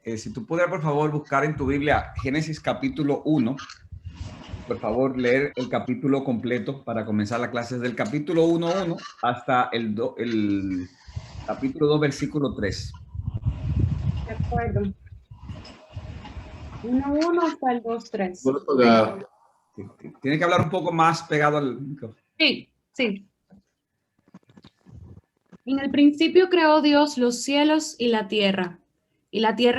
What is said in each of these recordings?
Si tú pudieras, por favor, buscar en tu Biblia Génesis capítulo 1, por favor, leer el capítulo completo para comenzar la clase desde el capítulo 1.1 hasta el capítulo 2, versículo 3. De acuerdo. 1:1 hasta el 2:3. Tiene que hablar un poco más pegado al micrófono. Sí, sí. En el principio creó Dios los cielos y la tierra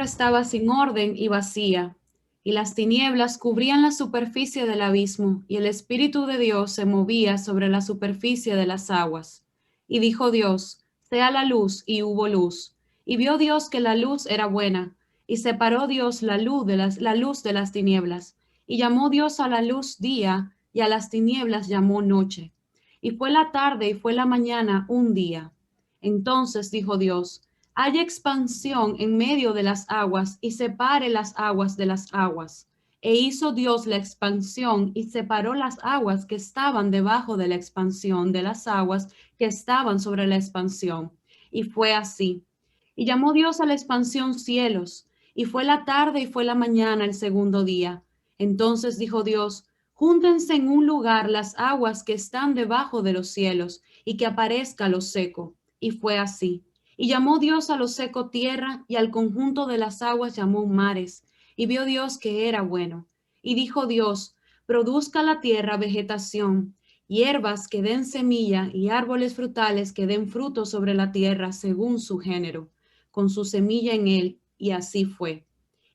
estaba sin orden y vacía, y las tinieblas cubrían la superficie del abismo, y el Espíritu de Dios se movía sobre la superficie de las aguas. Y dijo Dios, sea la luz, y hubo luz. Y vio Dios que la luz era buena, y separó Dios la luz de las tinieblas. Y llamó Dios a la luz día, y a las tinieblas llamó noche. Y fue la tarde y fue la mañana un día. Entonces dijo Dios, haya expansión en medio de las aguas y separe las aguas de las aguas. E hizo Dios la expansión y separó las aguas que estaban debajo de la expansión de las aguas que estaban sobre la expansión. Y fue así. Y llamó Dios a la expansión cielos. Y fue la tarde y fue la mañana el segundo día. Entonces dijo Dios, júntense en un lugar las aguas que están debajo de los cielos y que aparezca lo seco. Y fue así. Y llamó Dios a lo seco tierra, y al conjunto de las aguas llamó mares. Y vio Dios que era bueno. Y dijo Dios, produzca la tierra vegetación, hierbas que den semilla y árboles frutales que den fruto sobre la tierra según su género, con su semilla en él. Y así fue.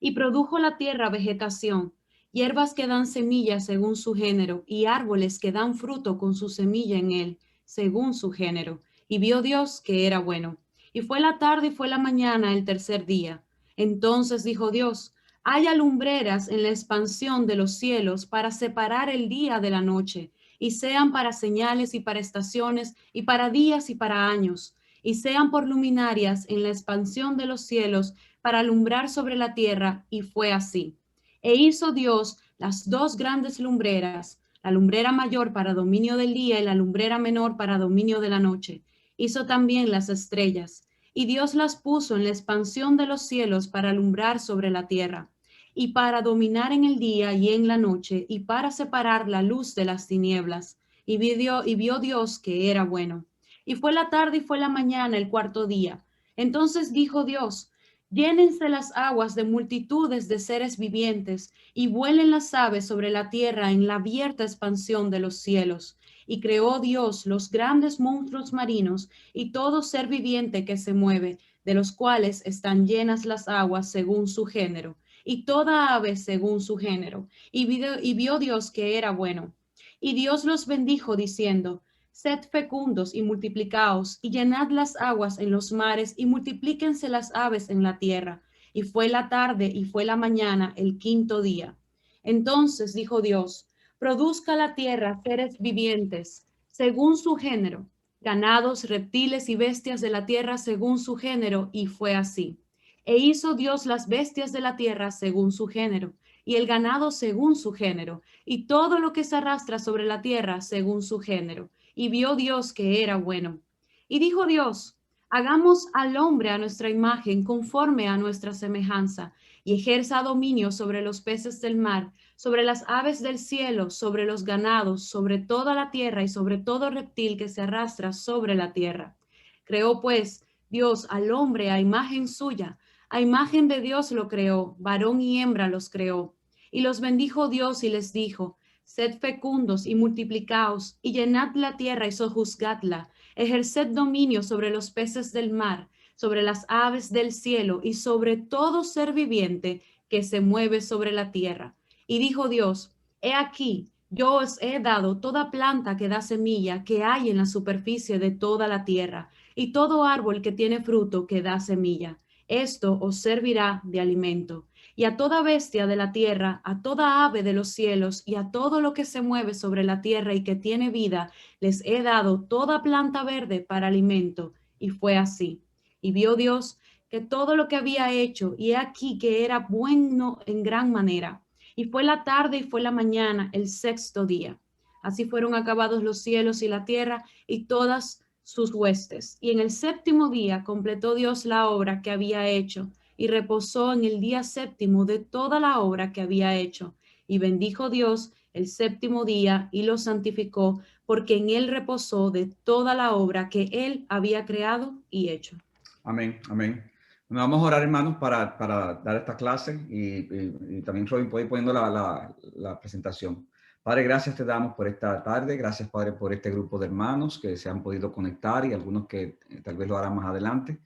Y produjo la tierra vegetación, hierbas que dan semilla según su género, y árboles que dan fruto con su semilla en él, según su género. Y vio Dios que era bueno. Y fue la tarde y fue la mañana el tercer día. Entonces dijo Dios, haya lumbreras en la expansión de los cielos para separar el día de la noche, y sean para señales y para estaciones, y para días y para años, y sean por luminarias en la expansión de los cielos para alumbrar sobre la tierra. Y fue así. E hizo Dios las dos grandes lumbreras, la lumbrera mayor para dominio del día y la lumbrera menor para dominio de la noche. Hizo también las estrellas, y Dios las puso en la expansión de los cielos para alumbrar sobre la tierra, y para dominar en el día y en la noche, y para separar la luz de las tinieblas. Y vio Dios que era bueno. Y fue la tarde y fue la mañana el cuarto día. Entonces dijo Dios, llénense las aguas de multitudes de seres vivientes, y vuelen las aves sobre la tierra en la abierta expansión de los cielos. Y creó Dios los grandes monstruos marinos y todo ser viviente que se mueve, de los cuales están llenas las aguas según su género, y toda ave según su género. Y vio Dios que era bueno. Y Dios los bendijo diciendo, sed fecundos y multiplicaos, y llenad las aguas en los mares, y multiplíquense las aves en la tierra. Y fue la tarde y fue la mañana el quinto día. Entonces dijo Dios, produzca la tierra seres vivientes, según su género, ganados, reptiles y bestias de la tierra según su género, y fue así. E hizo Dios las bestias de la tierra según su género, y el ganado según su género, y todo lo que se arrastra sobre la tierra según su género. Y vio Dios que era bueno. Y dijo Dios, hagamos al hombre a nuestra imagen, conforme a nuestra semejanza, y ejerza dominio sobre los peces del mar, sobre las aves del cielo, sobre los ganados, sobre toda la tierra y sobre todo reptil que se arrastra sobre la tierra. Creó pues Dios al hombre a imagen suya, a imagen de Dios lo creó, varón y hembra los creó. Y los bendijo Dios y les dijo, sed fecundos y multiplicaos, y llenad la tierra y sojuzgadla, ejerced dominio sobre los peces del mar, sobre las aves del cielo y sobre todo ser viviente que se mueve sobre la tierra. Y dijo Dios, he aquí, yo os he dado toda planta que da semilla que hay en la superficie de toda la tierra, y todo árbol que tiene fruto que da semilla. Esto os servirá de alimento. Y a toda bestia de la tierra, a toda ave de los cielos, y a todo lo que se mueve sobre la tierra y que tiene vida, les he dado toda planta verde para alimento. Y fue así. Y vio Dios que todo lo que había hecho, y he aquí que era bueno en gran manera. Y fue la tarde y fue la mañana, el sexto día. Así fueron acabados los cielos y la tierra y todas sus huestes. Y en el séptimo día completó Dios la obra que había hecho, y reposó en el día séptimo de toda la obra que había hecho. Y bendijo Dios el séptimo día y lo santificó, porque en él reposó de toda la obra que él había creado y hecho. Amén, amén. Bueno, vamos a orar, hermanos, para dar esta clase y también Robin puede ir poniendo la presentación. Padre, gracias te damos por esta tarde. Gracias, Padre, por este grupo de hermanos que se han podido conectar y algunos que tal vez lo harán más adelante.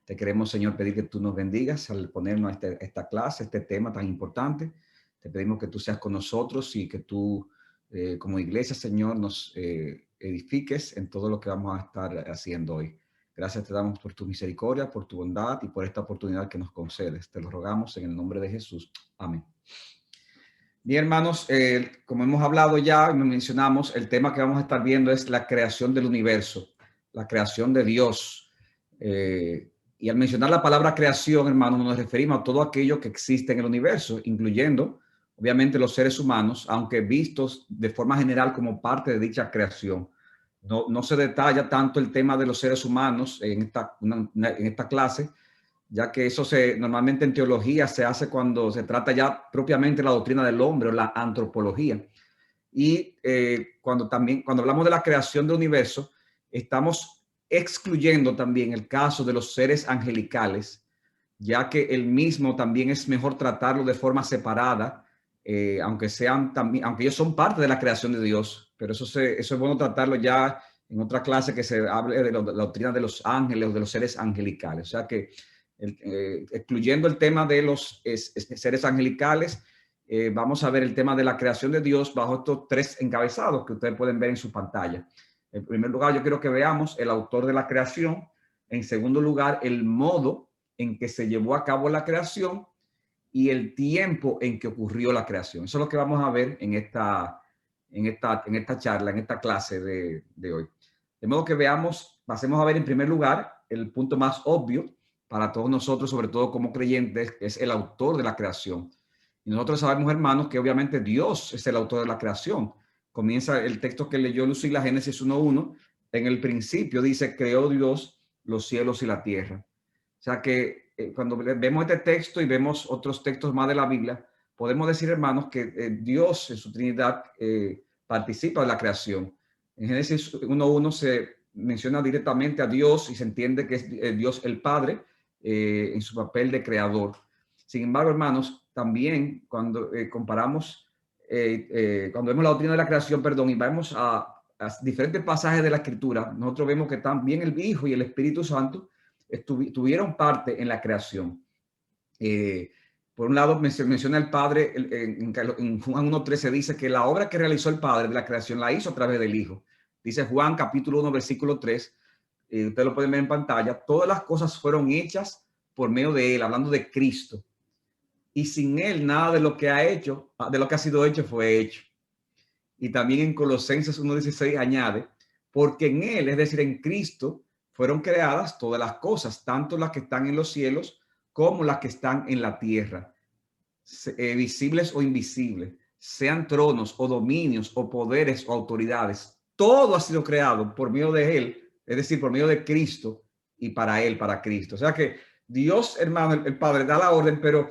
Te queremos, Señor, pedir que tú nos bendigas al ponernos a esta clase, este tema tan importante. Te pedimos que tú seas con nosotros y que tú, como iglesia, Señor, nos edifiques en todo lo que vamos a estar haciendo hoy. Gracias te damos por tu misericordia, por tu bondad y por esta oportunidad que nos concedes. Te lo rogamos en el nombre de Jesús. Amén. Bien, hermanos, como hemos hablado ya y mencionamos, el tema que vamos a estar viendo es la creación del universo, la creación de Dios. Y al mencionar la palabra creación, hermanos, nos referimos a todo aquello que existe en el universo, incluyendo, obviamente, los seres humanos, aunque vistos de forma general como parte de dicha creación. No se detalla tanto el tema de los seres humanos en esta clase, ya que eso normalmente en teología se hace cuando se trata ya propiamente la doctrina del hombre o la antropología. Y cuando hablamos de la creación del universo, estamos excluyendo también el caso de los seres angelicales, ya que el mismo también es mejor tratarlo de forma separada, aunque ellos son parte de la creación de Dios, pero eso es bueno tratarlo ya en otra clase que se hable de la doctrina de los ángeles o de los seres angelicales. O sea que excluyendo el tema de los seres angelicales, vamos a ver el tema de la creación de Dios bajo estos tres encabezados que ustedes pueden ver en su pantalla. En primer lugar, yo quiero que veamos el autor de la creación. En segundo lugar, el modo en que se llevó a cabo la creación y el tiempo en que ocurrió la creación. Eso es lo que vamos a ver en esta charla, en esta clase de hoy. De modo que pasemos a ver en primer lugar el punto más obvio para todos nosotros, sobre todo como creyentes, que es el autor de la creación. Y nosotros sabemos, hermanos, que obviamente Dios es el autor de la creación. Comienza el texto que leyó Lucila, Génesis 1:1. En el principio dice, creó Dios los cielos y la tierra. O sea que cuando vemos este texto y vemos otros textos más de la Biblia, podemos decir, hermanos, que Dios en su Trinidad participa de la creación. En Génesis 1:1 se menciona directamente a Dios y se entiende que es Dios el Padre en su papel de creador. Sin embargo, hermanos, también cuando comparamos, cuando vemos la doctrina de la creación, y vamos a diferentes pasajes de la Escritura, nosotros vemos que también el Hijo y el Espíritu Santo tuvieron parte en la creación. Por un lado, menciona el Padre, en Juan 1:13 dice que la obra que realizó el Padre de la creación la hizo a través del Hijo. Dice Juan capítulo 1, versículo 3, ustedes lo pueden ver en pantalla, todas las cosas fueron hechas por medio de Él, hablando de Cristo. Y sin Él, nada de lo que ha sido hecho fue hecho. Y también en Colosenses 1:16 añade, porque en Él, es decir, en Cristo, fueron creadas todas las cosas, tanto las que están en los cielos como las que están en la tierra, visibles o invisibles, sean tronos o dominios o poderes o autoridades. Todo ha sido creado por medio de Él, es decir, por medio de Cristo y para Él, para Cristo. O sea que Dios, hermano, el Padre da la orden, pero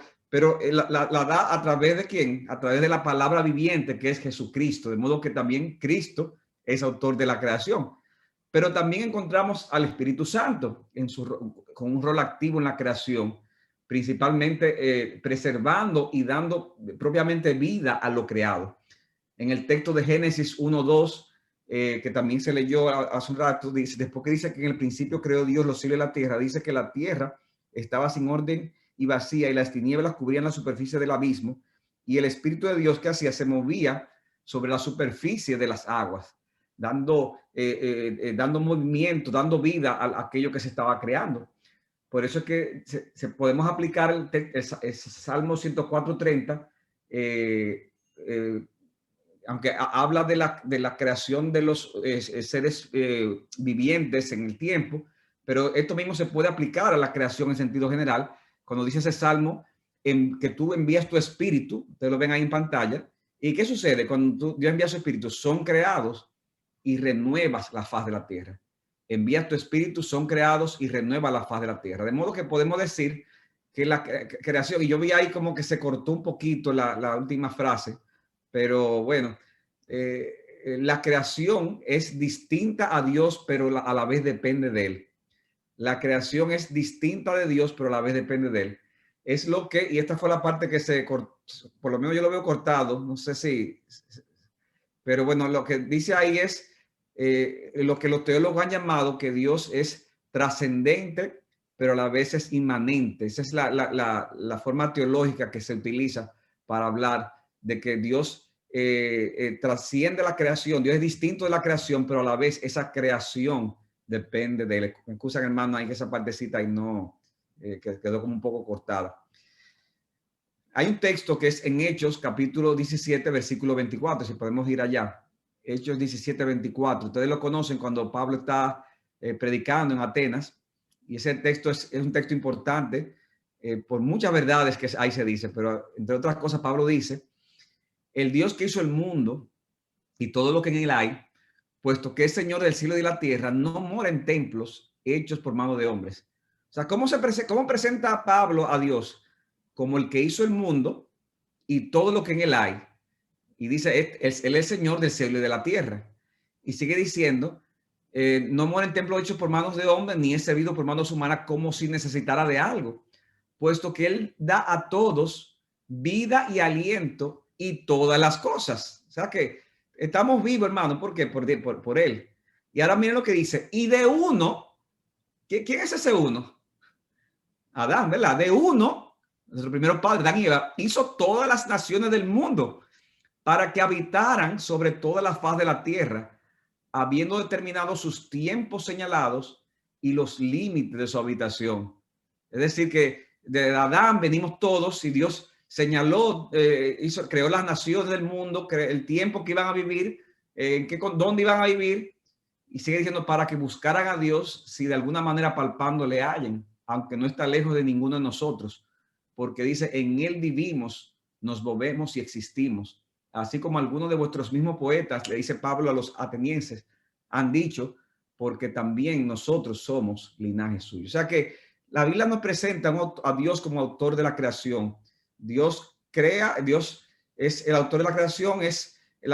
la da a través de ¿quién? A través de la palabra viviente, que es Jesucristo. De modo que también Cristo es autor de la creación. Pero también encontramos al Espíritu Santo con un rol activo en la creación, principalmente preservando y dando propiamente vida a lo creado. En el texto de Génesis 1:2, que también se leyó hace un rato, después que dice que en el principio creó Dios los cielos y la tierra, dice que la tierra estaba sin orden y vacía y las tinieblas cubrían la superficie del abismo y el Espíritu de Dios que hacía se movía sobre la superficie de las aguas, dando movimiento, dando vida a aquello que se estaba creando. Por eso es que podemos aplicar el Salmo 104:30, aunque habla de la creación de los seres vivientes en el tiempo, pero esto mismo se puede aplicar a la creación en sentido general. Cuando dice ese salmo, que tú envías tu espíritu, ustedes lo ven ahí en pantalla, ¿y qué sucede? Cuando Dios envía su espíritu, son creados y renuevas la faz de la tierra. Envías tu espíritu, son creados y renueva la faz de la tierra. De modo que podemos decir que la creación, y yo vi ahí como que se cortó un poquito la última frase, pero bueno, la creación es distinta a Dios, pero a la vez depende de Él. La creación es distinta de Dios, pero a la vez depende de Él. Es lo que, y esta fue la parte que se cortó, por lo menos yo lo veo cortado, no sé si, pero bueno, lo que dice ahí es lo que los teólogos han llamado que Dios es trascendente, pero a la vez es inmanente. Esa es la forma teológica que se utiliza para hablar de que Dios trasciende la creación. Dios es distinto de la creación, pero a la vez esa creación depende de él. Me excusan, hermano, ahí que esa partecita ahí no, que quedó como un poco cortada. Hay un texto que es en Hechos, capítulo 17, versículo 24, si podemos ir allá. Hechos 17, 24. Ustedes lo conocen cuando Pablo está predicando en Atenas. Y ese texto es un texto importante por muchas verdades que ahí se dice. Pero entre otras cosas, Pablo dice, el Dios que hizo el mundo y todo lo que en él hay, puesto que es Señor del cielo y de la tierra, no mora en templos hechos por mano de hombres. O sea, ¿cómo presenta a Pablo a Dios? Como el que hizo el mundo y todo lo que en él hay. Y dice, él es Señor del cielo y de la tierra. Y sigue diciendo, no mora en templos hechos por manos de hombres, ni es servido por manos humanas como si necesitara de algo, puesto que él da a todos vida y aliento y todas las cosas. O sea que estamos vivos, hermano. ¿Por qué? Por él. Y ahora miren lo que dice. Y de uno, ¿quién es ese uno? Adán, ¿verdad? De uno, nuestro primer padre, Adán y Eva, hizo todas las naciones del mundo para que habitaran sobre toda la faz de la tierra, habiendo determinado sus tiempos señalados y los límites de su habitación. Es decir, que de Adán venimos todos y Dios señaló, creó las naciones del mundo, el tiempo que iban a vivir, dónde iban a vivir, y sigue diciendo para que buscaran a Dios si de alguna manera palpando le hallen, aunque no está lejos de ninguno de nosotros, porque dice, en él vivimos, nos movemos y existimos. Así como algunos de vuestros mismos poetas, le dice Pablo a los atenienses, han dicho, porque también nosotros somos linaje suyo. O sea que la Biblia nos presenta a Dios como autor de la creación. Dios crea, Dios es el autor de la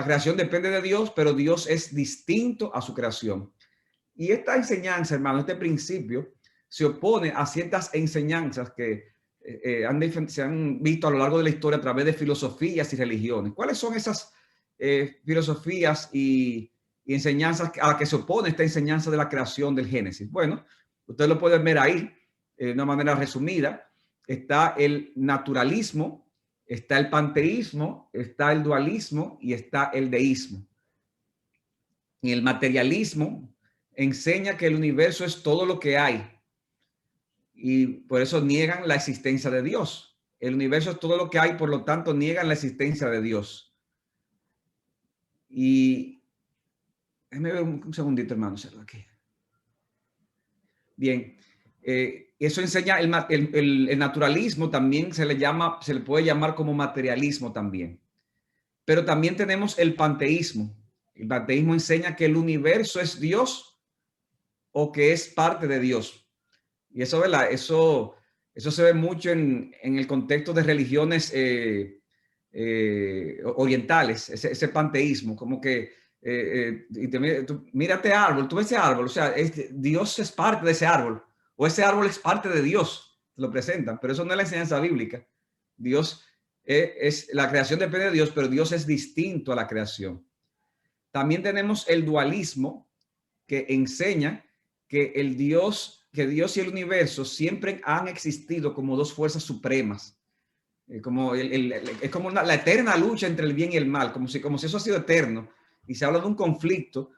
creación depende de Dios, pero Dios es distinto a su creación. Y esta enseñanza, hermano, este principio, se opone a ciertas enseñanzas que se han visto a lo largo de la historia a través de filosofías y religiones. ¿Cuáles son esas filosofías y enseñanzas a las que se opone esta enseñanza de la creación del Génesis? Bueno, ustedes lo pueden ver ahí de una manera resumida. Está el naturalismo, está el panteísmo, está el dualismo y está el deísmo. Y el materialismo enseña que el universo es todo lo que hay. Y por eso niegan la existencia de Dios. El universo es todo lo que hay, por lo tanto niegan la existencia de Dios. Y déjame ver un segundito, hermano. Aquí. Bien, eso enseña el naturalismo, también se le puede llamar como materialismo también. Pero también tenemos el panteísmo. El panteísmo enseña que el universo es Dios o que es parte de Dios. Y eso, ¿verdad? Eso se ve mucho en el contexto de religiones orientales, ese panteísmo, como que mírate árbol, tú ves ese árbol, o sea, Dios es parte de ese árbol, o ese árbol es parte de Dios, lo presentan, pero eso no es la enseñanza bíblica. Dios la creación depende de Dios, pero Dios es distinto a la creación. También tenemos el dualismo, que enseña que Dios y el universo siempre han existido como dos fuerzas supremas, es como la eterna lucha entre el bien y el mal, como si eso ha sido eterno, y se habla de un conflicto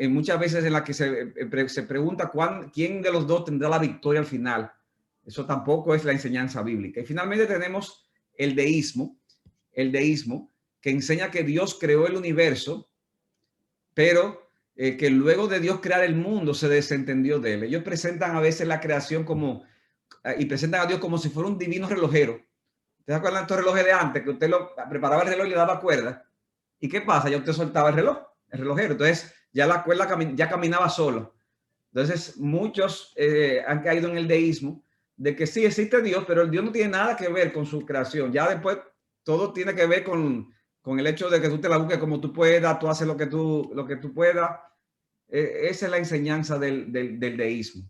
muchas veces en la que se pregunta quién de los dos tendrá la victoria al final. Eso tampoco es la enseñanza bíblica. Y finalmente tenemos el deísmo, que enseña que Dios creó el universo, pero que luego de Dios crear el mundo se desentendió de él. Ellos presentan a veces la creación y presentan a Dios como si fuera un divino relojero. ¿Ustedes se acuerdan de estos relojes de antes? Que usted preparaba el reloj y le daba cuerda. ¿Y qué pasa? Ya usted soltaba el relojero. Entonces ya la cuerda ya caminaba solo. Entonces muchos han caído en el deísmo de que sí existe Dios, pero el Dios no tiene nada que ver con su creación. Ya después todo tiene que ver con el hecho de que tú te la busques como tú puedas, tú haces lo que tú puedas. Esa es la enseñanza del deísmo.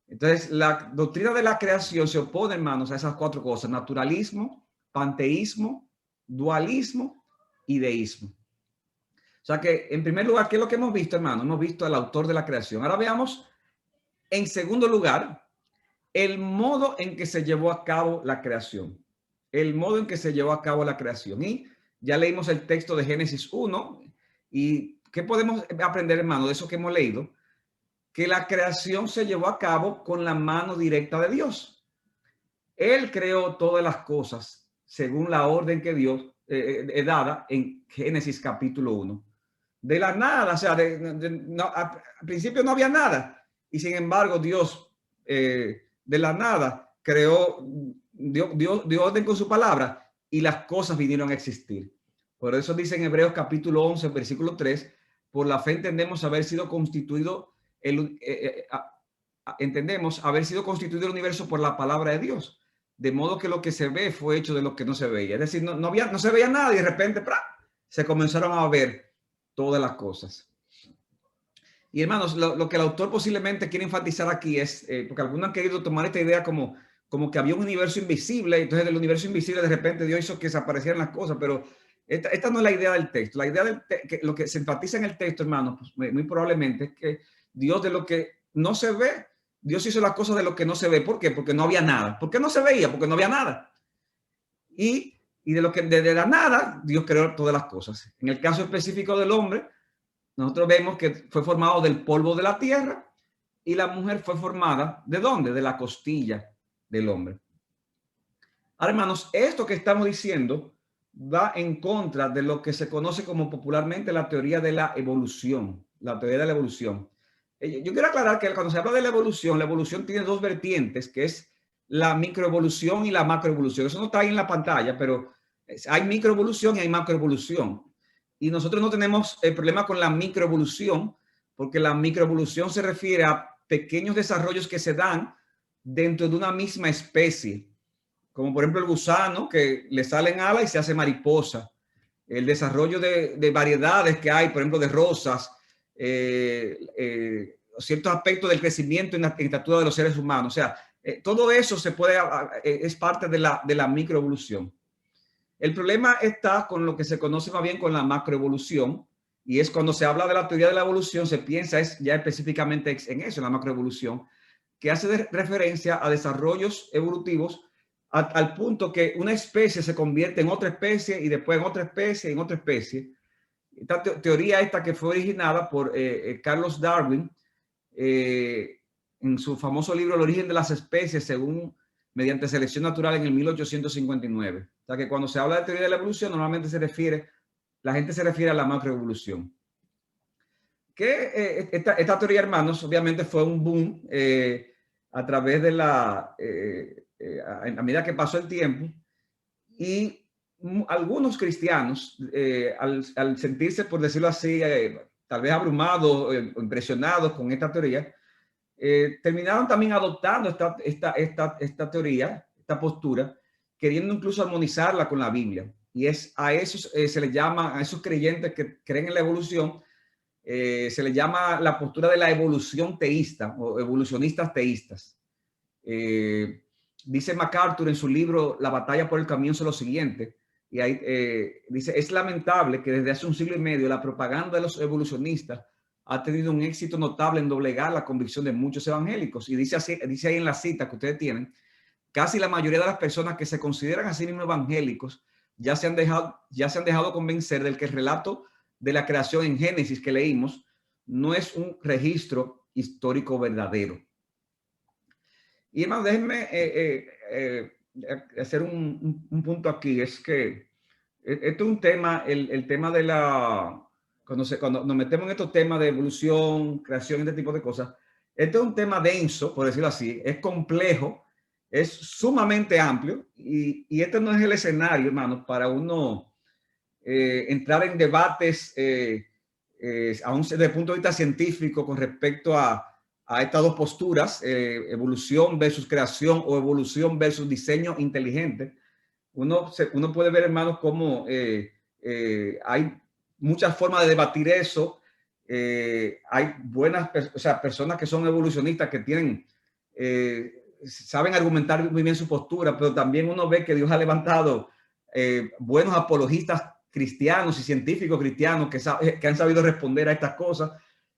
Entonces, la doctrina de la creación se opone, hermanos, a esas cuatro cosas: naturalismo, panteísmo, dualismo y deísmo. O sea que, en primer lugar, ¿qué es lo que hemos visto, hermano? Hemos visto al autor de la creación. Ahora veamos, en segundo lugar, el modo en que se llevó a cabo la creación. El modo en que se llevó a cabo la creación. Y ya leímos el texto de Génesis 1. ¿Y qué podemos aprender, hermano, de eso que hemos leído? Que la creación se llevó a cabo con la mano directa de Dios. Él creó todas las cosas según la orden que Dios dada en Génesis capítulo 1. De la nada, o sea, al principio no había nada. Y sin embargo, Dios de la nada creó, dio orden con su palabra y las cosas vinieron a existir. Por eso dice en Hebreos capítulo 11, versículo 3, por la fe entendemos haber sido constituido entendemos haber sido constituido el universo por la palabra de Dios, de modo que lo que se ve fue hecho de lo que no se veía. Es decir, no se veía nada y de repente se comenzaron a ver todas las cosas. Y hermanos, lo que el autor posiblemente quiere enfatizar aquí es, porque algunos han querido tomar esta idea como que había un universo invisible, y entonces del universo invisible de repente Dios hizo que desaparecieran las cosas, pero esta no es la idea del texto. La idea que lo que se enfatiza en el texto, hermanos, pues muy probablemente es que Dios, de lo que no se ve, Dios hizo las cosas de lo que no se ve. ¿Por qué? Porque no había nada. ¿Por qué no se veía? Porque no había nada. Y de lo que de la nada Dios creó todas las cosas. En el caso específico del hombre, nosotros vemos que fue formado del polvo de la tierra y la mujer fue formada ¿de dónde? De la costilla del hombre. Ahora, hermanos, esto que estamos diciendo va en contra de lo que se conoce como popularmente la teoría de la evolución. La teoría de la evolución. Yo quiero aclarar que cuando se habla de la evolución tiene dos vertientes, que es la microevolución y la macroevolución. Eso no está ahí en la pantalla, pero hay microevolución y hay macroevolución. Y nosotros no tenemos el problema con la microevolución, porque la microevolución se refiere a pequeños desarrollos que se dan dentro de una misma especie, como por ejemplo el gusano, que le salen alas y se hace mariposa. El desarrollo de variedades que hay, por ejemplo, de rosas, ciertos aspectos del crecimiento en la estatura de los seres humanos. O sea, todo eso es parte de la microevolución. El problema está con lo que se conoce más bien con la macroevolución, y es cuando se habla de la teoría de la evolución, se piensa ya específicamente en eso, en la macroevolución, que hace referencia a desarrollos evolutivos al punto que una especie se convierte en otra especie y después en otra especie, en otra especie. Esta teoría que fue originada por Carlos Darwin en su famoso libro El origen de las especies mediante selección natural en el 1859. O sea que cuando se habla de teoría de la evolución, normalmente la gente se refiere a la macroevolución. Que esta teoría, hermanos, obviamente fue un boom a través de a medida que pasó el tiempo, y algunos cristianos, al sentirse, por decirlo así, tal vez abrumados o impresionados con esta teoría, terminaron también adoptando esta teoría, esta postura, queriendo incluso armonizarla con la Biblia. Y a esos se les llama, a esos creyentes que creen en la evolución, se les llama la postura de la evolución teísta o evolucionistas teístas. Dice MacArthur en su libro La batalla por el comienzo lo siguiente, y ahí dice: es lamentable que desde hace un siglo y medio la propaganda de los evolucionistas ha tenido un éxito notable en doblegar la convicción de muchos evangélicos. Y dice ahí en la cita que ustedes tienen: casi la mayoría de las personas que se consideran a sí mismos evangélicos ya se han dejado convencer del que el relato de la creación en Génesis que leímos no es un registro histórico verdadero. Y hermano, déjenme hacer un punto aquí. Es que esto es un tema, el tema de cuando nos metemos en estos temas de evolución, creación, este tipo de cosas, este es un tema denso, por decirlo así, es complejo, es sumamente amplio, y este no es el escenario, hermano, para uno entrar en debates aún desde el punto de vista científico con respecto a a estas dos posturas, evolución versus creación o evolución versus diseño inteligente, uno puede ver, hermanos, cómo hay muchas formas de debatir eso. Hay buenas personas que son evolucionistas que tienen, saben argumentar muy bien su postura, pero también uno ve que Dios ha levantado buenos apologistas cristianos y científicos cristianos que han sabido responder a estas cosas.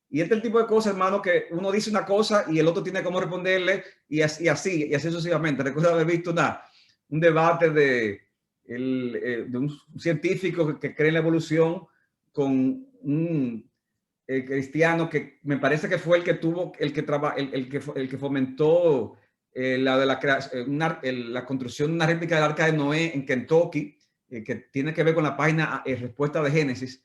Y este es el tipo de cosas, hermano, que uno dice una cosa y el otro tiene cómo responderle y así sucesivamente. Recuerdo haber visto un debate de un científico que cree en la evolución con un cristiano que me parece que fue el que fomentó la construcción de una réplica del Arca de Noé en Kentucky, que tiene que ver con la página Respuesta de Génesis.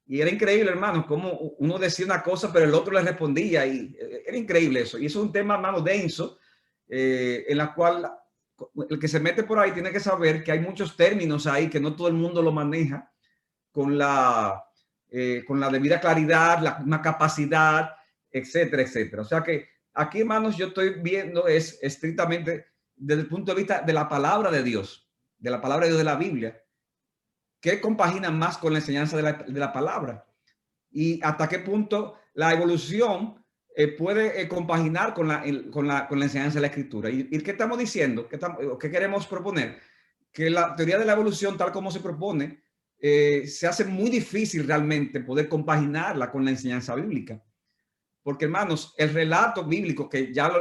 Y era increíble, hermano, cómo uno decía una cosa, pero el otro le respondía. Y era increíble eso. Y eso es un tema, hermano, denso, en la cual el que se mete por ahí tiene que saber que hay muchos términos ahí que no todo el mundo lo maneja con la debida claridad, una capacidad, etcétera, etcétera. O sea que aquí, hermanos, yo estoy viendo es estrictamente desde el punto de vista de la palabra de Dios, de la Biblia, que compagina más con la enseñanza de la palabra y hasta qué punto la evolución puede compaginar con la enseñanza de la Escritura. ¿Y qué estamos diciendo? ¿Qué queremos proponer? Que la teoría de la evolución, tal como se propone, se hace muy difícil realmente poder compaginarla con la enseñanza bíblica. Porque, hermanos, el relato bíblico que ya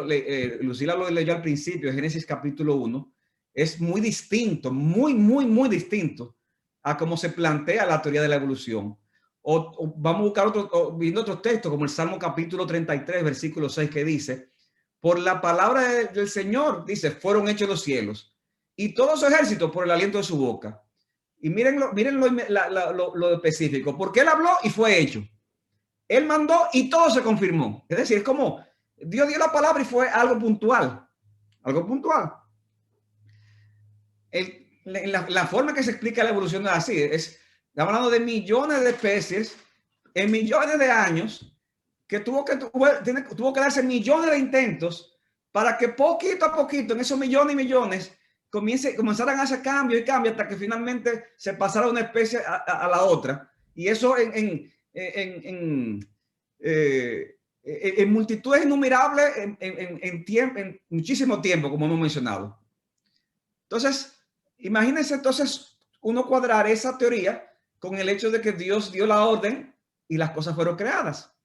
Lucila lo leyó al principio, de Génesis capítulo 1, es muy distinto, muy distinto a cómo se plantea la teoría de la evolución. O vamos a buscar viendo otros textos, como el Salmo capítulo 33, versículo 6, que dice: por la palabra del Señor, dice, fueron hechos los cielos y todo su ejército por el aliento de su boca. Y miren lo específico, porque él habló y fue hecho. Él mandó y todo se confirmó. Es decir, es como Dios dio la palabra y fue algo puntual. Algo puntual. La forma que se explica la evolución es así. Estamos hablando de millones de especies en millones de años que tuvo que darse millones de intentos para que poquito a poquito en esos millones y millones comenzaran a hacer cambio y cambio hasta que finalmente se pasara una especie a la otra. Y eso en multitudes innumerables en muchísimo tiempo, como hemos mencionado. Entonces, imagínense entonces uno cuadrar esa teoría con el hecho de que Dios dio la orden y las cosas fueron creadas.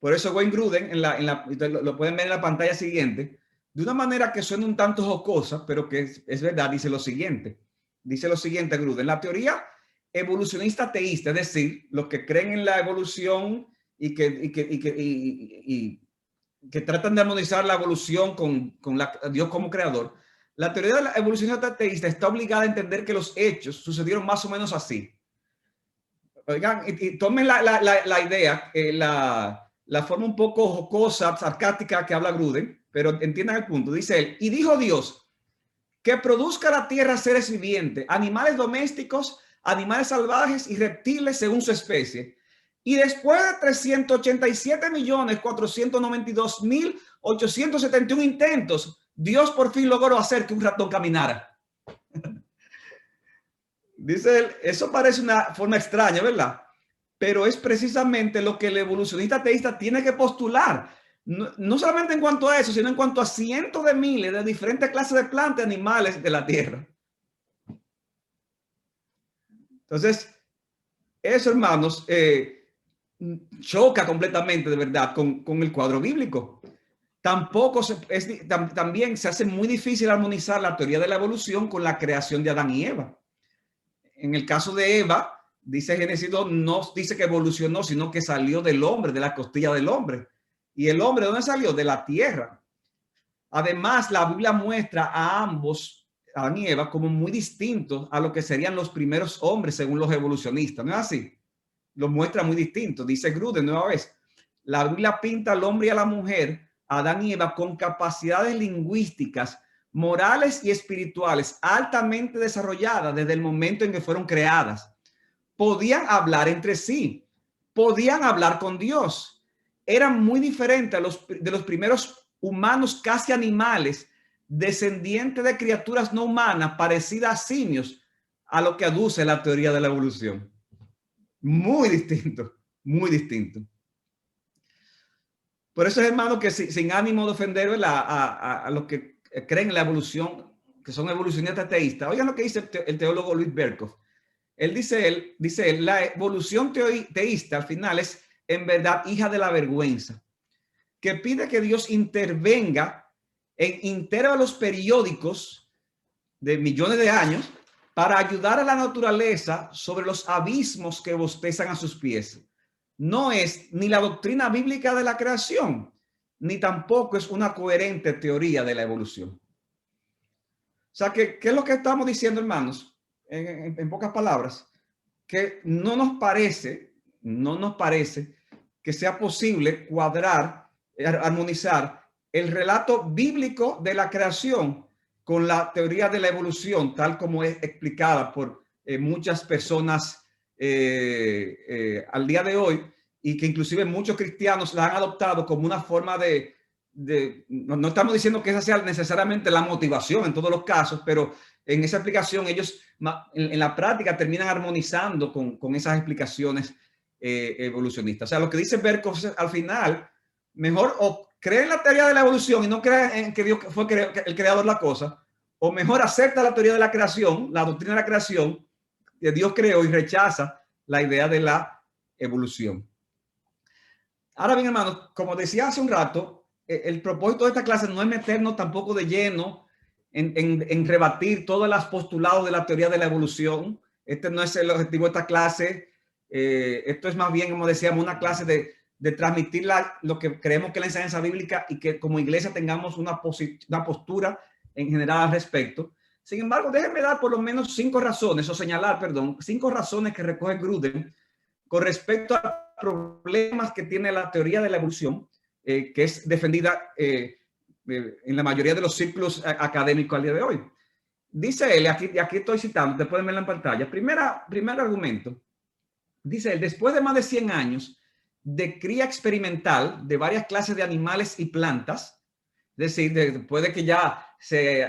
Por eso Wayne Grudem, lo pueden ver en la pantalla siguiente, de una manera que suena un tanto jocosa, pero que es verdad, dice lo siguiente. Dice lo siguiente Grudem: la teoría evolucionista teísta, es decir, los que creen en la evolución y que tratan de armonizar la evolución con Dios como creador, la teoría de la evolución teísta está obligada a entender que los hechos sucedieron más o menos así. Oigan, y tomen la idea, la forma un poco jocosa, sarcástica que habla Grudem, pero entiendan el punto. Dice él: y dijo Dios que produzca la tierra seres vivientes, animales domésticos, animales salvajes y reptiles según su especie. Y después de 387.492.871 intentos, Dios por fin logró hacer que un ratón caminara. Dice él, eso parece una forma extraña, ¿verdad? Pero es precisamente lo que el evolucionista teísta tiene que postular. No solamente en cuanto a eso, sino en cuanto a cientos de miles de diferentes clases de plantas y animales de la tierra. Entonces, eso, hermanos, choca completamente, de verdad, con el cuadro bíblico. También se hace muy difícil armonizar la teoría de la evolución con la creación de Adán y Eva. En el caso de Eva, dice Génesis 2, no dice que evolucionó, sino que salió del hombre, de la costilla del hombre. ¿Y el hombre de dónde salió? De la tierra. Además, la Biblia muestra a ambos, Adán y Eva, como muy distintos a lo que serían los primeros hombres según los evolucionistas. ¿No es así? Los muestra muy distintos. Dice Grudem nueva vez: la Biblia pinta al hombre y a la mujer, a Adán y Eva, con capacidades lingüísticas, morales y espirituales altamente desarrolladas desde el momento en que fueron creadas. Podían hablar entre sí, podían hablar con Dios. eran muy diferentes de los primeros humanos casi animales, descendientes de criaturas no humanas parecidas a simios, a lo que aduce la teoría de la evolución. Muy distinto, muy distinto. Por eso, hermano, que sin ánimo de ofender a los que creen en la evolución, que son evolucionistas teístas, oigan lo que dice el teólogo Luis Berkhoff. Él dice, la evolución teísta al final es en verdad hija de la vergüenza, que pide que Dios intervenga en intervalos periódicos de millones de años para ayudar a la naturaleza sobre los abismos que bostezan a sus pies. No es ni la doctrina bíblica de la creación, ni tampoco es una coherente teoría de la evolución. O sea, ¿qué es lo que estamos diciendo, hermanos? En pocas palabras, que no nos parece que sea posible cuadrar, armonizar el relato bíblico de la creación con la teoría de la evolución, tal como es explicada por muchas personas al día de hoy, y que inclusive muchos cristianos la han adoptado como una forma no estamos diciendo que esa sea necesariamente la motivación en todos los casos, pero en esa explicación ellos en la práctica terminan armonizando con esas explicaciones evolucionistas. O sea, lo que dice Berkhoff al final, mejor o cree en la teoría de la evolución y no cree en que Dios fue el creador de la cosa, o mejor acepta la teoría de la creación, la doctrina de la creación que Dios creó, y rechaza la idea de la evolución. Ahora bien, hermanos, como decía hace un rato, el propósito de esta clase no es meternos tampoco de lleno en rebatir todos los postulados de la teoría de la evolución. Este no es el objetivo de esta clase. Esto es más bien, como decíamos, una clase de transmitir lo que creemos que es la enseñanza bíblica, y que como iglesia tengamos una postura en general al respecto. Sin embargo, déjenme dar por lo menos 5 razones, o señalar, perdón, 5 razones que recoge Gruden con respecto a problemas que tiene la teoría de la evolución, que es defendida en la mayoría de los círculos académicos al día de hoy. Dice él, aquí estoy citando, te pueden verlo en pantalla. Primer argumento. Dice él, después de más de 100 años de cría experimental de varias clases de animales y plantas, es decir, después de que ya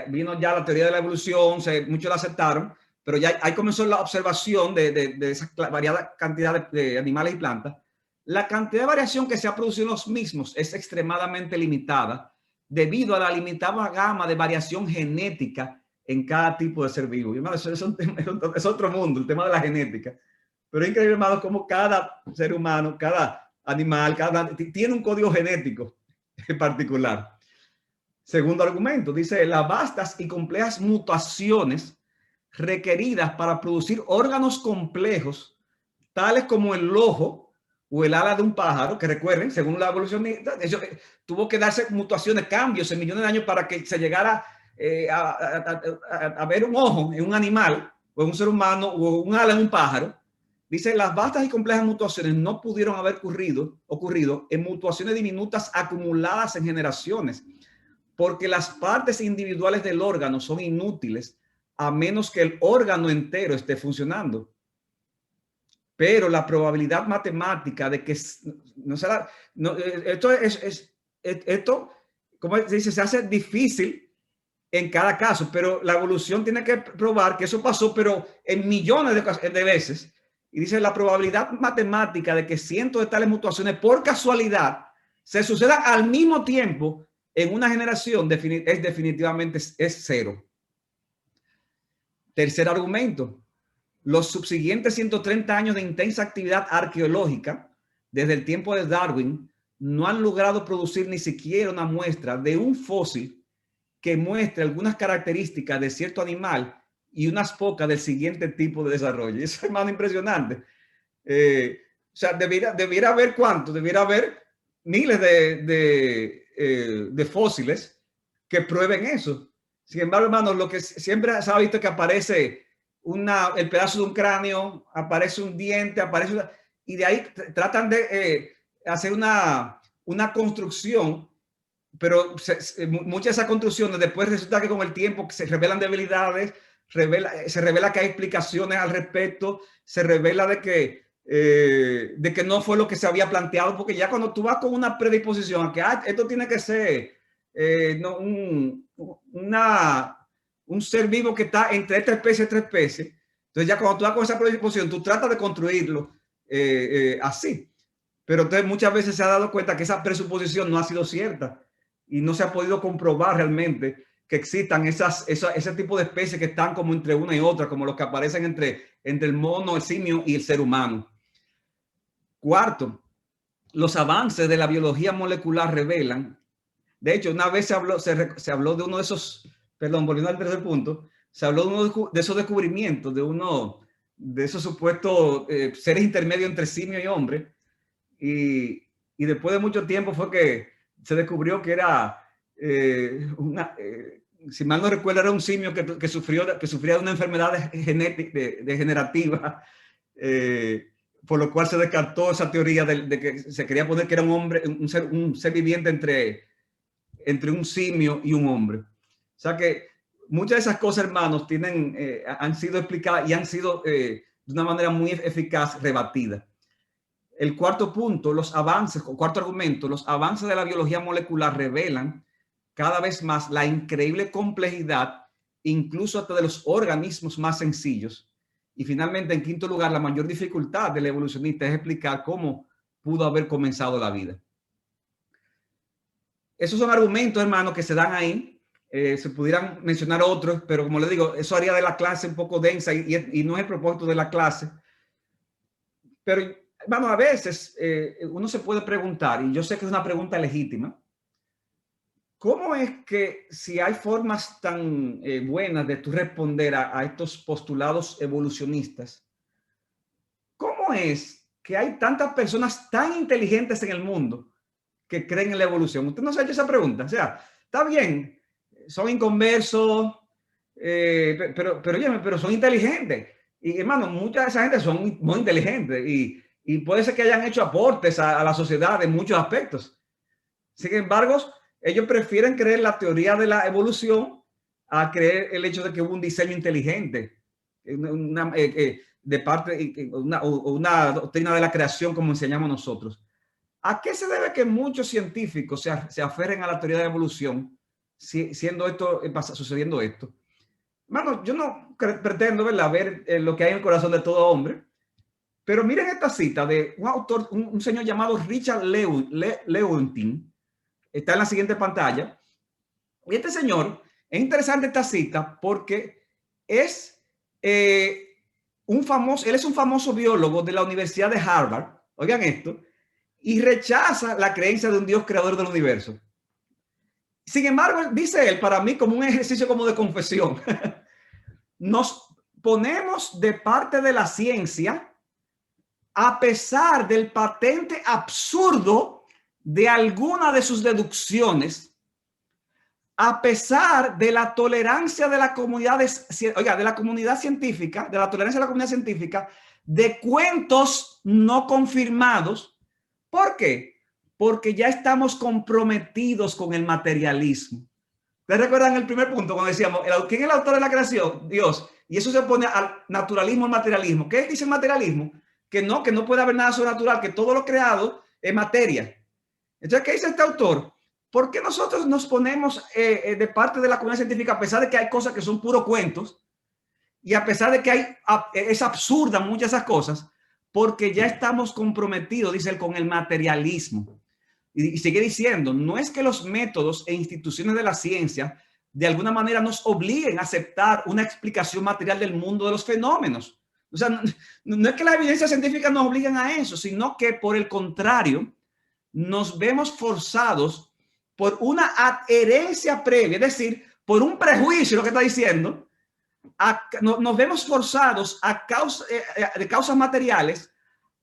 vino ya la teoría de la evolución, muchos la aceptaron, pero ya ahí comenzó la observación de esa variada cantidad de animales y plantas. La cantidad de variación que se ha producido en los mismos es extremadamente limitada debido a la limitada gama de variación genética en cada tipo de ser vivo. Y, hermano, eso es otro mundo, el tema de la genética. Pero es increíble, hermano, cómo cada ser humano, cada animal, tiene un código genético en particular. Segundo argumento, dice, las vastas y complejas mutaciones requeridas para producir órganos complejos, tales como el ojo o el ala de un pájaro, que recuerden, según la evolución, tuvo que darse mutaciones, cambios en millones de años para que se llegara a ver un ojo en un animal, o en un ser humano, o un ala en un pájaro. Dice, las vastas y complejas mutaciones no pudieron haber ocurrido en mutaciones diminutas acumuladas en generaciones, porque las partes individuales del órgano son inútiles a menos que el órgano entero esté funcionando. Pero la probabilidad matemática de que no será, esto, como se dice, se hace difícil en cada caso, pero la evolución tiene que probar que eso pasó, pero en millones de veces. Y dice, la probabilidad matemática de que cientos de tales mutaciones por casualidad se sucedan al mismo tiempo en una generación definitivamente es 0. Tercer argumento. Los subsiguientes 130 años de intensa actividad arqueológica desde el tiempo de Darwin no han logrado producir ni siquiera una muestra de un fósil que muestre algunas características de cierto animal y unas pocas del siguiente tipo de desarrollo. Y eso es más impresionante. O sea, debiera haber ¿cuánto? Debiera haber miles de fósiles que prueben eso. Sin embargo, hermanos, lo que siempre se ha visto es que aparece el pedazo de un cráneo, aparece un diente, y de ahí tratan de hacer una construcción, pero muchas de esas construcciones después resulta que con el tiempo se revelan debilidades, se revela que hay explicaciones al respecto, se revela de que de que no fue lo que se había planteado, porque ya cuando tú vas con una predisposición a que esto tiene que ser no, un ser vivo que está entre esta especie y esta especie, entonces ya cuando tú vas con esa predisposición, tú tratas de construirlo así. Pero entonces muchas veces se ha dado cuenta que esa presuposición no ha sido cierta y no se ha podido comprobar realmente que existan ese tipo de especies que están como entre una y otra, como los que aparecen entre el mono, el simio y el ser humano. Cuarto, los avances de la biología molecular revelan, de hecho, una vez se habló de uno de esos, perdón, volviendo al tercer punto, se habló de uno de esos descubrimientos, de esos supuestos seres intermedios entre simio y hombre, y después de mucho tiempo fue que se descubrió que era si mal no recuerdo, era un simio que sufría de una enfermedad degenerativa, por lo cual se descartó esa teoría de que se quería poner que era un hombre, un ser viviente entre un simio y un hombre. O sea que muchas de esas cosas, hermanos, han sido explicadas y han sido de una manera muy eficaz rebatidas. El cuarto punto, cuarto argumento, los avances de la biología molecular revelan cada vez más la increíble complejidad, incluso hasta de los organismos más sencillos. Y finalmente, en quinto lugar, la mayor dificultad del evolucionista es explicar cómo pudo haber comenzado la vida. Esos son argumentos, hermanos, que se dan ahí. Se pudieran mencionar otros, pero como les digo, eso haría de la clase un poco densa y no es el propósito de la clase. Pero, bueno, a veces uno se puede preguntar, y yo sé que es una pregunta legítima, ¿cómo es que si hay formas tan buenas de tú responder a estos postulados evolucionistas, cómo es que hay tantas personas tan inteligentes en el mundo que creen en la evolución? Usted no se ha hecho esa pregunta. O sea, está bien, son inconversos, pero son inteligentes. Y hermano, mucha de esa gente son muy inteligentes y puede ser que hayan hecho aportes a la sociedad en muchos aspectos. Sin embargo, ellos prefieren creer la teoría de la evolución a creer el hecho de que hubo un diseño inteligente, una doctrina de la creación como enseñamos nosotros. ¿A qué se debe que muchos científicos se aferren a la teoría de la evolución sucediendo esto? Bueno, yo no pretendo, ¿verdad?, ver lo que hay en el corazón de todo hombre, pero miren esta cita de un autor, un señor llamado Richard Lewontin. Está en la siguiente pantalla. Y este señor, es interesante esta cita porque él es un famoso biólogo de la Universidad de Harvard, oigan esto, y rechaza la creencia de un Dios creador del universo. Sin embargo, dice él, para mí como un ejercicio como de confesión, nos ponemos de parte de la ciencia a pesar del patente absurdo de alguna de sus deducciones, a pesar de la tolerancia de la comunidad científica, de la tolerancia de la comunidad científica, de cuentos no confirmados. ¿Por qué? Porque ya estamos comprometidos con el materialismo. ¿Ustedes recuerdan el primer punto cuando decíamos, ¿quién es el autor de la creación? Dios. Y eso se opone al naturalismo, al materialismo. ¿Qué dice el materialismo? Que no puede haber nada sobrenatural, que todo lo creado es materia. Entonces, ¿qué dice este autor? ¿Por qué nosotros nos ponemos de parte de la comunidad científica, a pesar de que hay cosas que son puros cuentos y a pesar de que es absurda muchas de esas cosas? Porque ya estamos comprometidos, dice él, con el materialismo. Y sigue diciendo, no es que los métodos e instituciones de la ciencia de alguna manera nos obliguen a aceptar una explicación material del mundo de los fenómenos. O sea, no es que las evidencias científicas nos obliguen a eso, sino que por el contrario, nos vemos forzados por una adherencia previa, es decir, por un prejuicio, lo que está diciendo, nos vemos forzados de causas materiales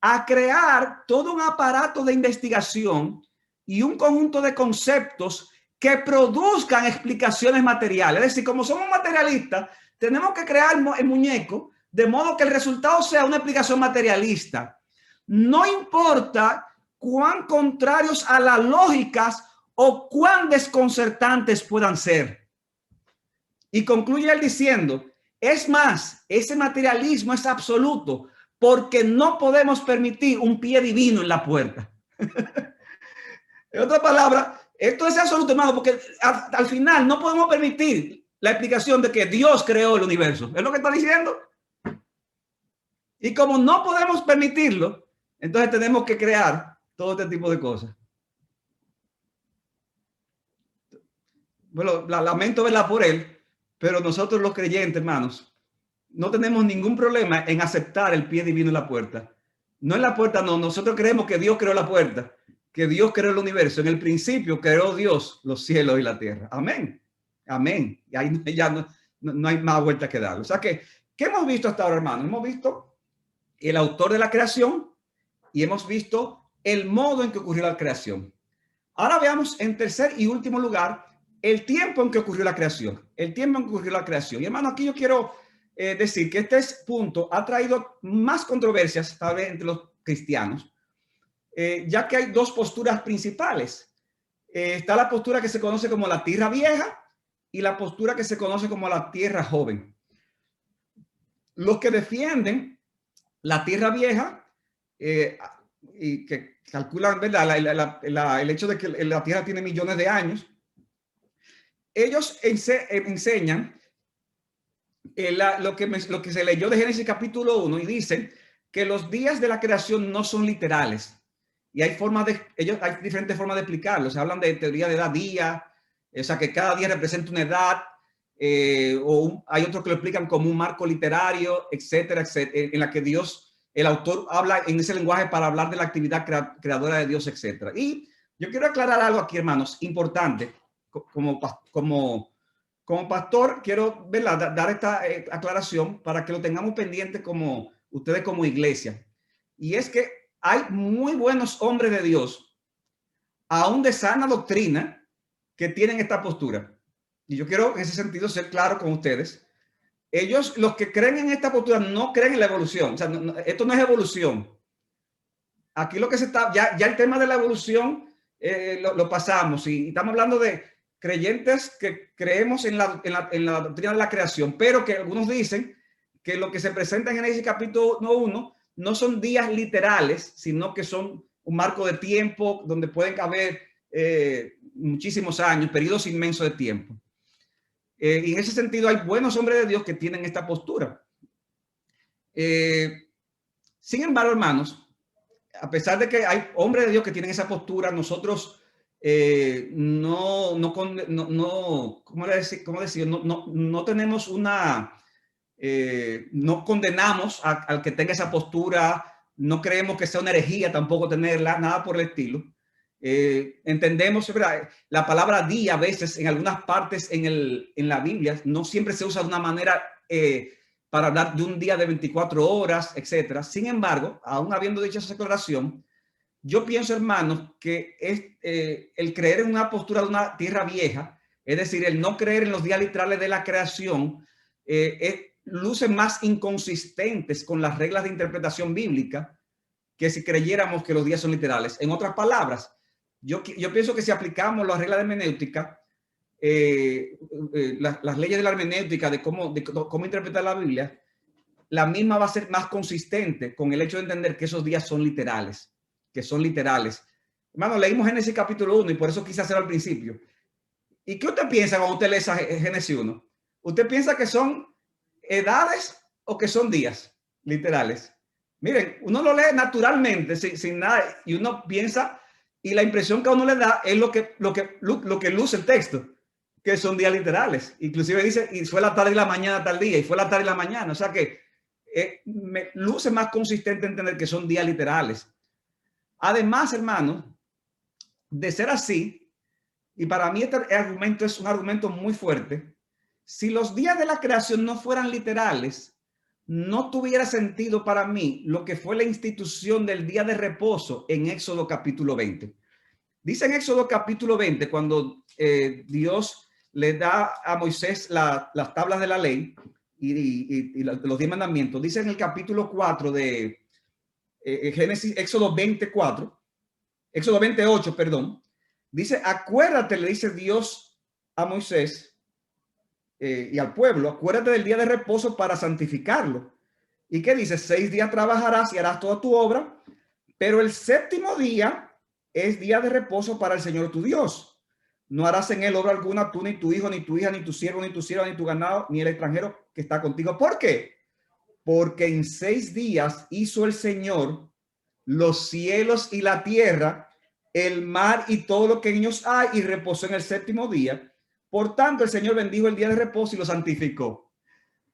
a crear todo un aparato de investigación y un conjunto de conceptos que produzcan explicaciones materiales. Es decir, como somos materialistas, tenemos que crear el muñeco de modo que el resultado sea una explicación materialista. No importa cuán contrarios a las lógicas o cuán desconcertantes puedan ser. Y concluye él diciendo, es más, ese materialismo es absoluto porque no podemos permitir un pie divino en la puerta. En otras palabras, esto es absoluto, hermano, porque al final no podemos permitir la explicación de que Dios creó el universo. ¿Es lo que está diciendo? Y como no podemos permitirlo, entonces tenemos que crear todo este tipo de cosas. Bueno, lamento verla por él, pero nosotros los creyentes, hermanos, no tenemos ningún problema en aceptar el pie divino en la puerta. No en la puerta, no. Nosotros creemos que Dios creó la puerta, que Dios creó el universo. En el principio creó Dios los cielos y la tierra. Amén. Amén. Y ahí ya no hay más vuelta que dar. O sea que, ¿qué hemos visto hasta ahora, hermanos? Hemos visto el autor de la creación y hemos visto el modo en que ocurrió la creación. Ahora veamos en tercer y último lugar el tiempo en que ocurrió la creación. El tiempo en que ocurrió la creación. Y hermano, aquí yo quiero decir que este punto ha traído más controversias tal vez entre los cristianos, ya que hay dos posturas principales. Está la postura que se conoce como la tierra vieja y la postura que se conoce como la tierra joven. Los que defienden la tierra vieja y que calculan, ¿verdad? El hecho de que la tierra tiene millones de años, ellos enseñan lo que se leyó de Génesis capítulo 1 y dicen que los días de la creación no son literales. Y hay diferentes formas de explicarlo. Se hablan de teoría de edad-día, o sea, que cada día representa una edad, hay otros que lo explican como un marco literario, etcétera, etcétera, en la que el autor habla en ese lenguaje para hablar de la actividad creadora de Dios, etcétera. Y yo quiero aclarar algo aquí, hermanos, importante, como pastor, quiero dar esta aclaración para que lo tengamos pendiente como ustedes como iglesia. Y es que hay muy buenos hombres de Dios, aún de sana doctrina, que tienen esta postura. Y yo quiero en ese sentido ser claro con ustedes. Ellos, los que creen en esta postura, no creen en la evolución. O sea, esto no es evolución. Aquí lo que se está, ya el tema de la evolución lo pasamos y estamos hablando de creyentes que creemos en la doctrina de la creación, pero que algunos dicen que lo que se presenta en Génesis capítulo 1 no son días literales, sino que son un marco de tiempo donde pueden caber muchísimos años, periodos inmensos de tiempo. Y en ese sentido hay buenos hombres de Dios que tienen esta postura. Sin embargo, hermanos, a pesar de que hay hombres de Dios que tienen esa postura, nosotros no tenemos no condenamos al que tenga esa postura, no creemos que sea una herejía tampoco tenerla, nada por el estilo. Entendemos, ¿verdad? La palabra día a veces en algunas partes en la Biblia no siempre se usa de una manera para hablar de un día de 24 horas, etcétera. Sin embargo, aún habiendo dicho esa declaración, yo pienso, hermanos, que el creer en una postura de una tierra vieja, es decir, el no creer en los días literales de la creación, luce más inconsistentes con las reglas de interpretación bíblica que si creyéramos que los días son literales. En otras palabras, yo pienso que si aplicamos las reglas de hermenéutica, las leyes de la hermenéutica de cómo interpretar la Biblia, la misma va a ser más consistente con el hecho de entender que esos días son literales, Hermano, leímos Génesis capítulo 1 y por eso quise hacerlo al principio. ¿Y qué usted piensa cuando usted lee Génesis 1? ¿Usted piensa que son edades o que son días literales? Miren, uno lo lee naturalmente, sin nada, y uno piensa, y la impresión que a uno le da es lo que luce el texto, que son días literales. Inclusive dice, y fue la tarde y la mañana tal día, y fue la tarde y la mañana. O sea que me luce más consistente entender que son días literales. Además, hermanos, de ser así, y para mí este argumento es un argumento muy fuerte, si los días de la creación no fueran literales, no tuviera sentido para mí lo que fue la institución del día de reposo en Éxodo capítulo 20. Dice en Éxodo capítulo 20, cuando Dios le da a Moisés las tablas de la ley y los 10 mandamientos, dice en el capítulo 4 de Éxodo 28, perdón, dice, acuérdate, le dice Dios a Moisés y al pueblo, acuérdate del día de reposo para santificarlo. ¿Y qué dice? 6 días trabajarás y harás toda tu obra, pero el séptimo día es día de reposo para el Señor tu Dios. No harás en él obra alguna, tú, ni tu hijo, ni tu hija, ni tu siervo, ni tu sierva, ni tu ganado, ni el extranjero que está contigo. ¿Por qué? Porque en 6 días hizo el Señor los cielos y la tierra, el mar y todo lo que en ellos hay, y reposó en el séptimo día. Por tanto, el Señor bendijo el día de reposo y lo santificó.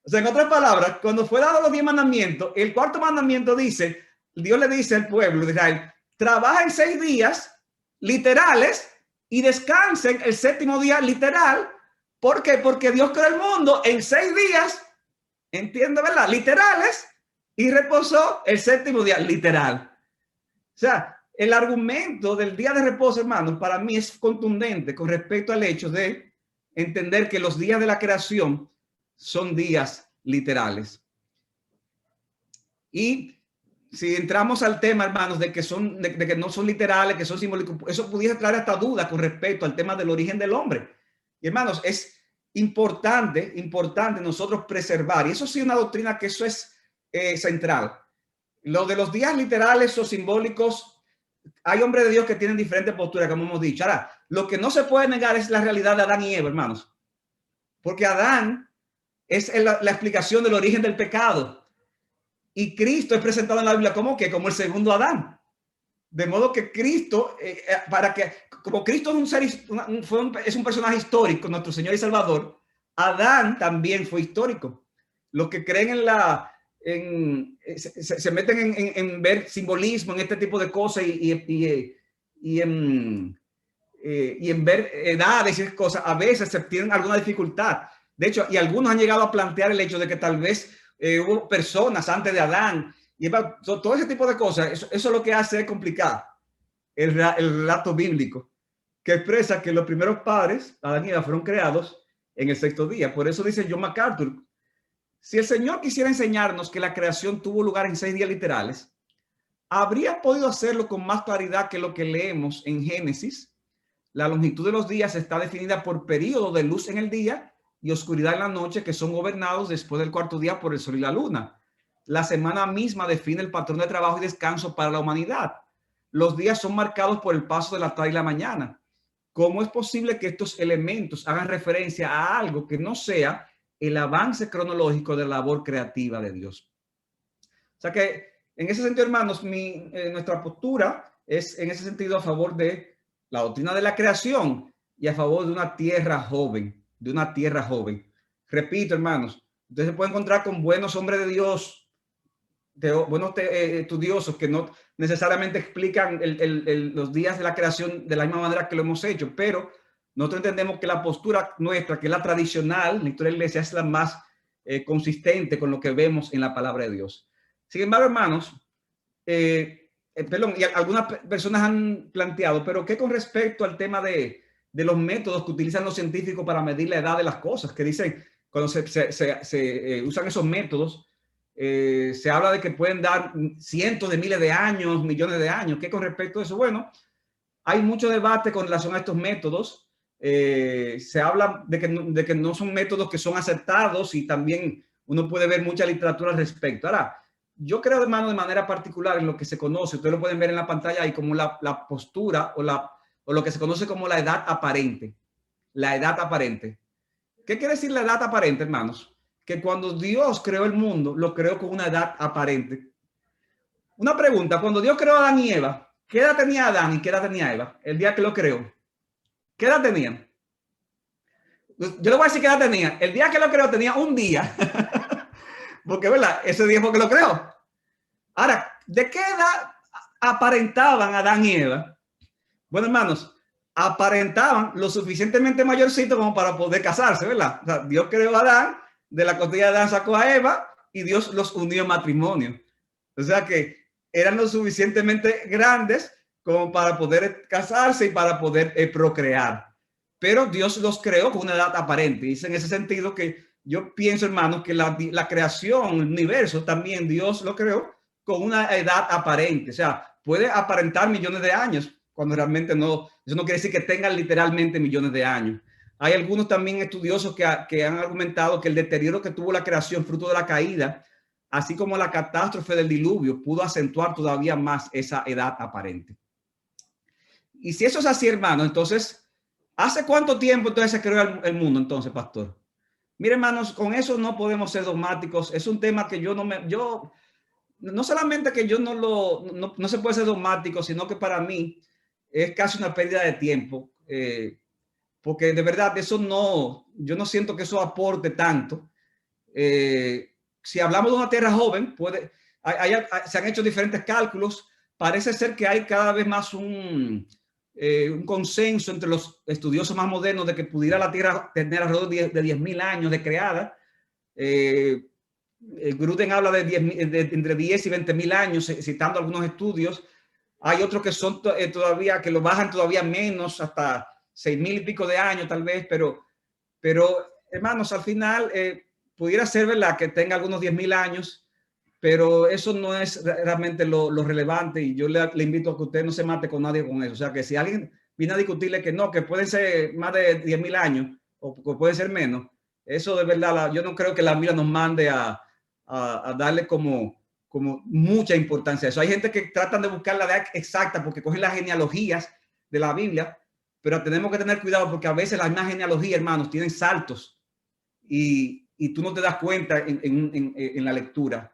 O sea, en otras palabras, cuando fue dado los 10 mandamientos, el cuarto mandamiento dice, Dios le dice al pueblo de Israel, trabaja en 6 días literales y descansen el séptimo día literal. ¿Por qué? Porque Dios creó el mundo en 6 días, entiende, ¿verdad? Literales, y reposó el séptimo día literal. O sea, el argumento del día de reposo, hermanos, para mí es contundente con respecto al hecho de entender que los días de la creación son días literales. Y si entramos al tema, hermanos, de que no son literales, que son simbólicos, eso pudiera traer hasta dudas con respecto al tema del origen del hombre. Y hermanos, es importante nosotros preservar, y eso sí, una doctrina que eso es central. Lo de los días literales o simbólicos, hay hombres de Dios que tienen diferentes posturas, como hemos dicho. Ahora, lo que no se puede negar es la realidad de Adán y Eva, hermanos, porque Adán es la explicación del origen del pecado, y Cristo es presentado en la Biblia como el segundo Adán. De modo que Cristo, como Cristo es un ser, es un personaje histórico, nuestro Señor y Salvador, Adán también fue histórico. Los que creen se meten en ver simbolismo en este tipo de cosas y en ver edades y esas cosas, a veces se tienen alguna dificultad. De hecho, y algunos han llegado a plantear el hecho de que tal vez hubo personas antes de Adán, y todo ese tipo de cosas. Eso lo que hace es complicar el relato bíblico, que expresa que los primeros padres, Adán y Eva, fueron creados en el sexto día. Por eso dice John MacArthur, si el Señor quisiera enseñarnos que la creación tuvo lugar en 6 días literales, habría podido hacerlo con más claridad que lo que leemos en Génesis. La longitud de los días está definida por periodos de luz en el día y oscuridad en la noche, que son gobernados después del cuarto día por el sol y la luna. La semana misma define el patrón de trabajo y descanso para la humanidad. Los días son marcados por el paso de la tarde y la mañana. ¿Cómo es posible que estos elementos hagan referencia a algo que no sea el avance cronológico de la labor creativa de Dios? O sea que en ese sentido, hermanos, nuestra postura es en ese sentido a favor de la doctrina de la creación y a favor de una tierra joven, Repito, hermanos, ustedes se pueden encontrar con buenos hombres de Dios, buenos estudiosos que no necesariamente explican los días de la creación de la misma manera que lo hemos hecho, pero nosotros entendemos que la postura nuestra, que es la tradicional, la historia de la iglesia, es la más consistente con lo que vemos en la palabra de Dios. Sin embargo, hermanos, perdón, y algunas personas han planteado, pero ¿qué con respecto al tema de los métodos que utilizan los científicos para medir la edad de las cosas? Que dicen, cuando se usan esos métodos, se habla de que pueden dar cientos de miles de años, millones de años. ¿Qué con respecto a eso? Bueno, hay mucho debate con relación a estos métodos. Se habla de que no son métodos que son aceptados, y también uno puede ver mucha literatura al respecto. Ahora, yo creo, hermano, de manera particular en lo que se conoce, ustedes lo pueden ver en la pantalla ahí, como la postura o lo que se conoce como la edad aparente. La edad aparente. ¿Qué quiere decir la edad aparente, hermanos? Que cuando Dios creó el mundo, lo creó con una edad aparente. Una pregunta, cuando Dios creó a Adán y Eva, ¿qué edad tenía Adán y qué edad tenía Eva el día que lo creó? ¿Qué edad tenían? Yo le voy a decir qué edad tenía. El día que lo creó tenía un día. Porque, ¿verdad? Ese día fue que lo creó. Ahora, ¿de qué edad aparentaban Adán y Eva? Bueno, hermanos, aparentaban lo suficientemente mayorcito como para poder casarse, ¿verdad? O sea, Dios creó a Adán, de la costilla de Adán sacó a Eva y Dios los unió en matrimonio. O sea que eran lo suficientemente grandes como para poder casarse y para poder procrear. Pero Dios los creó con una edad aparente. Dice en ese sentido que yo pienso, hermanos, que la creación, el universo, también Dios lo creó con una edad aparente. O sea, puede aparentar millones de años, cuando realmente no. Eso no quiere decir que tengan literalmente millones de años. Hay algunos también estudiosos que han argumentado que el deterioro que tuvo la creación fruto de la caída así como la catástrofe del diluvio pudo acentuar todavía más esa edad aparente. Y si eso es así, hermano, entonces, ¿hace cuánto tiempo entonces se creó el mundo entonces, pastor? Mire, hermanos, con eso no podemos ser dogmáticos. Es un tema que no solamente que yo no se puede ser dogmático, sino que para mí es casi una pérdida de tiempo, porque de verdad yo no siento que eso aporte tanto. Si hablamos de una tierra joven, se han hecho diferentes cálculos. Parece ser que hay cada vez más un consenso entre los estudiosos más modernos de que pudiera la Tierra tener alrededor de 10.000 años de creada. Gruden habla de entre 10 y 20.000 años, citando algunos estudios. Hay otros que son todavía, que lo bajan todavía menos, hasta 6.000 y pico de años tal vez, pero hermanos, al final pudiera ser verdad que tenga algunos 10.000 años, pero eso no es realmente lo relevante, y yo le invito a que usted no se mate con nadie con eso. O sea, que si alguien viene a discutirle que no, que pueden ser más de 10.000 años o puede ser menos, eso de verdad, yo no creo que la Biblia nos mande a darle como mucha importancia a eso. Hay gente que tratan de buscar la edad exacta porque cogen las genealogías de la Biblia, pero tenemos que tener cuidado porque a veces las mismas genealogías, hermanos, tienen saltos y tú no te das cuenta en la lectura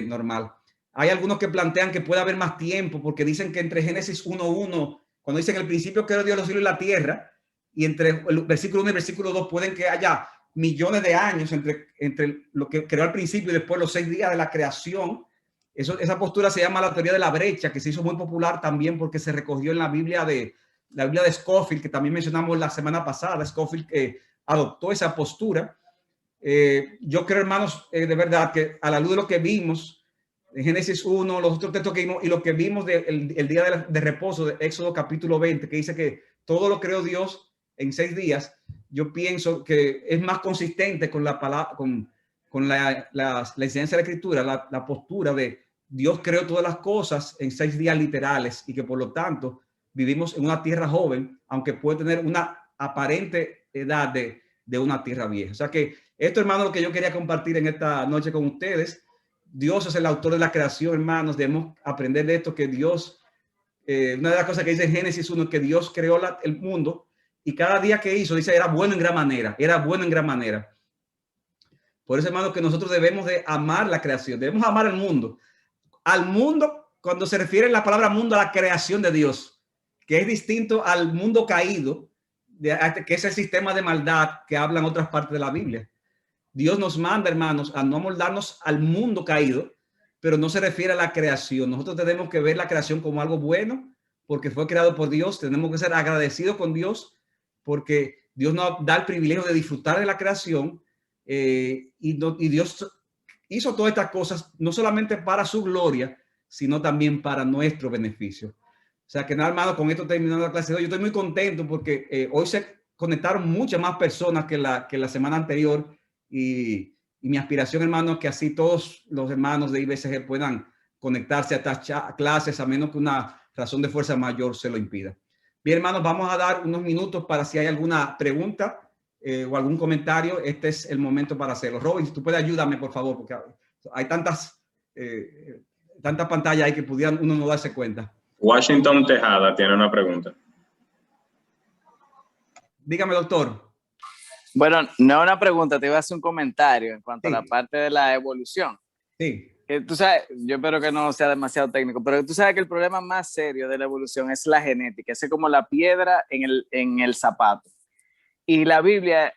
normal. Hay algunos que plantean que puede haber más tiempo porque dicen que entre Génesis 1:1, cuando dicen el principio creó Dios los cielos y la tierra, y entre el versículo 1 y el versículo 2 pueden que haya millones de años entre lo que creó al principio y después los 6 días de la creación. Esa postura se llama la teoría de la brecha, que se hizo muy popular también porque se recogió en la Biblia de Scofield, que también mencionamos la semana pasada. Scofield adoptó esa postura. Yo creo, hermanos, de verdad que a la luz de lo que vimos en Génesis 1, los otros textos que vimos y lo que vimos el día de reposo de Éxodo capítulo 20, que dice que todo lo creó Dios en 6 días, yo pienso que es más consistente con la palabra, con la enseñanza de la Escritura, la postura de Dios creó todas las cosas en 6 días literales, y que por lo tanto vivimos en una tierra joven, aunque puede tener una aparente edad de una tierra vieja. O sea que esto, hermano, lo que yo quería compartir en esta noche con ustedes. Dios es el autor de la creación, hermanos. Debemos aprender de esto, que Dios, una de las cosas que dice en Génesis 1, que Dios creó el mundo, y cada día que hizo, dice, era bueno en gran manera, era bueno en gran manera. Por eso, hermano, que nosotros debemos de amar la creación, debemos amar el mundo. Al mundo, cuando se refiere la palabra mundo a la creación de Dios, que es distinto al mundo caído, que es el sistema de maldad que hablan otras partes de la Biblia. Dios nos manda, hermanos, a no moldarnos al mundo caído, pero no se refiere a la creación. Nosotros tenemos que ver la creación como algo bueno, porque fue creado por Dios. Tenemos que ser agradecidos con Dios, porque Dios nos da el privilegio de disfrutar de la creación, y Dios hizo todas estas cosas no solamente para su gloria, sino también para nuestro beneficio. O sea que nada, hermano, con esto terminando la clase de hoy. Yo estoy muy contento porque hoy se conectaron muchas más personas que la semana anterior, y mi aspiración, hermano, es que así todos los hermanos de IBCG puedan conectarse a estas clases, a menos que una razón de fuerza mayor se lo impida. Bien, hermanos, vamos a dar unos minutos para si hay alguna pregunta o algún comentario. Este es el momento para hacerlo. Robin, si tú puedes ayudarme, por favor, porque hay tantas pantallas ahí que pudieran uno no darse cuenta. Washington Tejada tiene una pregunta. Dígame, doctor. Bueno, no es una pregunta, te iba a hacer un comentario en cuanto a la parte de la evolución. Sí. Tú sabes, yo espero que no sea demasiado técnico, pero tú sabes que el problema más serio de la evolución es la genética, es como la piedra en el zapato. Y la Biblia,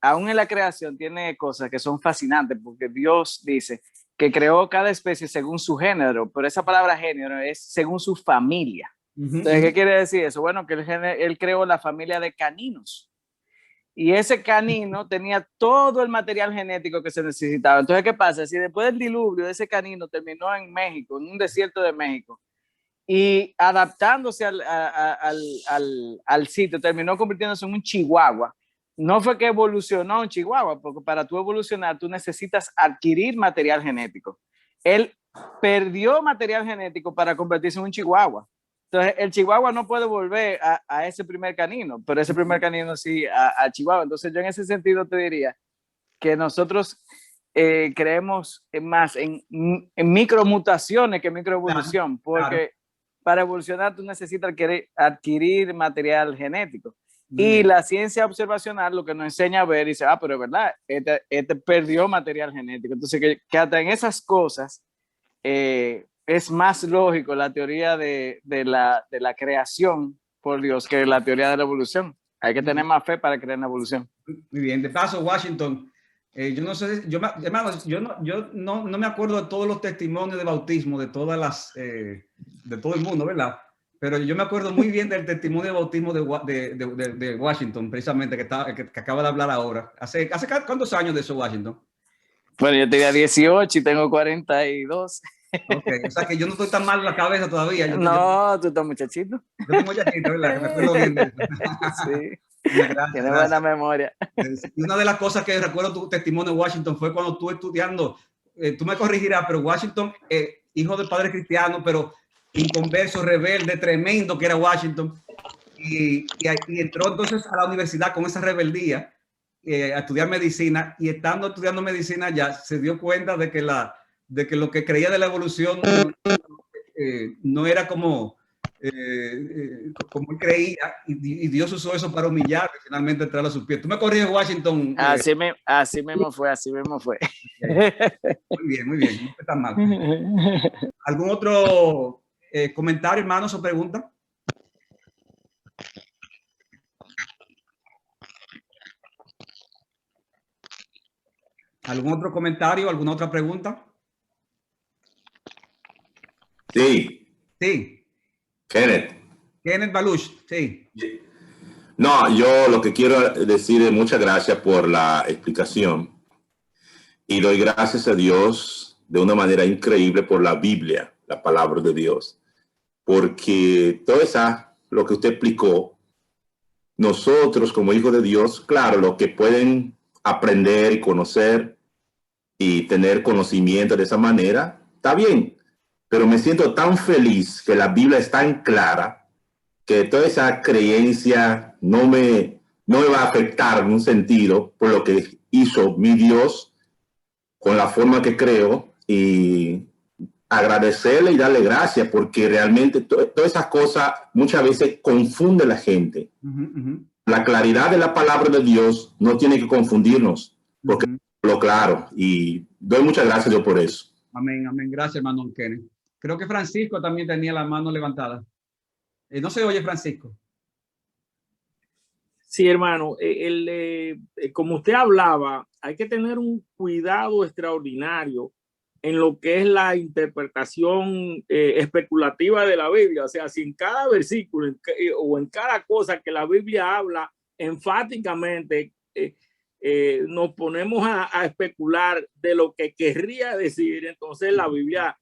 aún en la creación, tiene cosas que son fascinantes, porque Dios dice que creó cada especie según su género, pero esa palabra género es según su familia. Entonces, ¿qué quiere decir eso? Bueno, que él creó la familia de caninos. Y ese canino tenía todo el material genético que se necesitaba. Entonces, ¿qué pasa? Si después del diluvio ese canino terminó en México, en un desierto de México, y adaptándose al sitio, terminó convirtiéndose en un chihuahua. No fue que evolucionó un chihuahua, porque para tú evolucionar, tú necesitas adquirir material genético. Él perdió material genético para convertirse en un chihuahua. Entonces, el chihuahua no puede volver a ese primer canino, pero ese primer canino sí a chihuahua. Entonces, yo en ese sentido te diría que nosotros creemos más en micromutaciones que microevolución, porque claro. para evolucionar tú necesitas adquirir material genético. Muy Y bien. la ciencia observacional lo que nos enseña a ver, dice, pero es verdad, este perdió material genético. Entonces, que hasta en esas cosas es más lógico la teoría de la creación por Dios que la teoría de la evolución. Hay que tener más fe para creer en la evolución. Muy bien. De paso, Washington, yo no sé, hermanos, yo no me acuerdo de todos los testimonios de bautismo de todas las, de todo el mundo, ¿verdad? Pero yo me acuerdo muy bien del testimonio de bautismo de Washington, precisamente, que acaba de hablar ahora. ¿Hace cuántos años de eso, Washington? Bueno, yo tenía 18 y tengo 42. Ok, o sea que yo no estoy tan mal en la cabeza todavía. Tú estás muchachito. Yo tengo muchachito, ¿verdad? Que me acuerdo bien de eso. Sí. Tiene buena memoria. Y una de las cosas que recuerdo tu testimonio, Washington, fue cuando tú estudiando, tú me corregirás, pero Washington, hijo de padre cristiano, pero inconverso, rebelde, tremendo que era Washington, y entró entonces a la universidad con esa rebeldía a estudiar medicina, y estando estudiando medicina ya se dio cuenta de que lo que creía de la evolución no era como él creía, y Dios usó eso para humillar y finalmente entrar a sus pies. Tú me corriges, Washington. Así mismo fue. Muy bien, no está tan mal. ¿Algún otro comentario, hermanos, o pregunta? ¿Algún otro comentario, alguna otra pregunta? Sí. Sí. Kenneth Baluch, sí. No, yo lo que quiero decir es muchas gracias por la explicación y doy gracias a Dios de una manera increíble por la Biblia, la palabra de Dios, porque todo eso, lo que usted explicó, nosotros como hijos de Dios, claro, lo que pueden aprender y conocer y tener conocimiento de esa manera, está bien, pero me siento tan feliz que la Biblia es tan clara que toda esa creencia no me va a afectar en un sentido por lo que hizo mi Dios con la forma que creo, y agradecerle y darle gracias porque realmente todas esas cosas muchas veces confunden a la gente. La claridad de la palabra de Dios no tiene que confundirnos porque lo claro, y doy muchas gracias yo por eso. Amén. Gracias, hermano Kenneth. Creo que Francisco también tenía la mano levantada. No se oye, Francisco. Sí, hermano, como usted hablaba, hay que tener un cuidado extraordinario en lo que es la interpretación especulativa de la Biblia. O sea, si en cada versículo o en cada cosa que la Biblia habla enfáticamente, nos ponemos a especular de lo que querría decir, entonces la Biblia,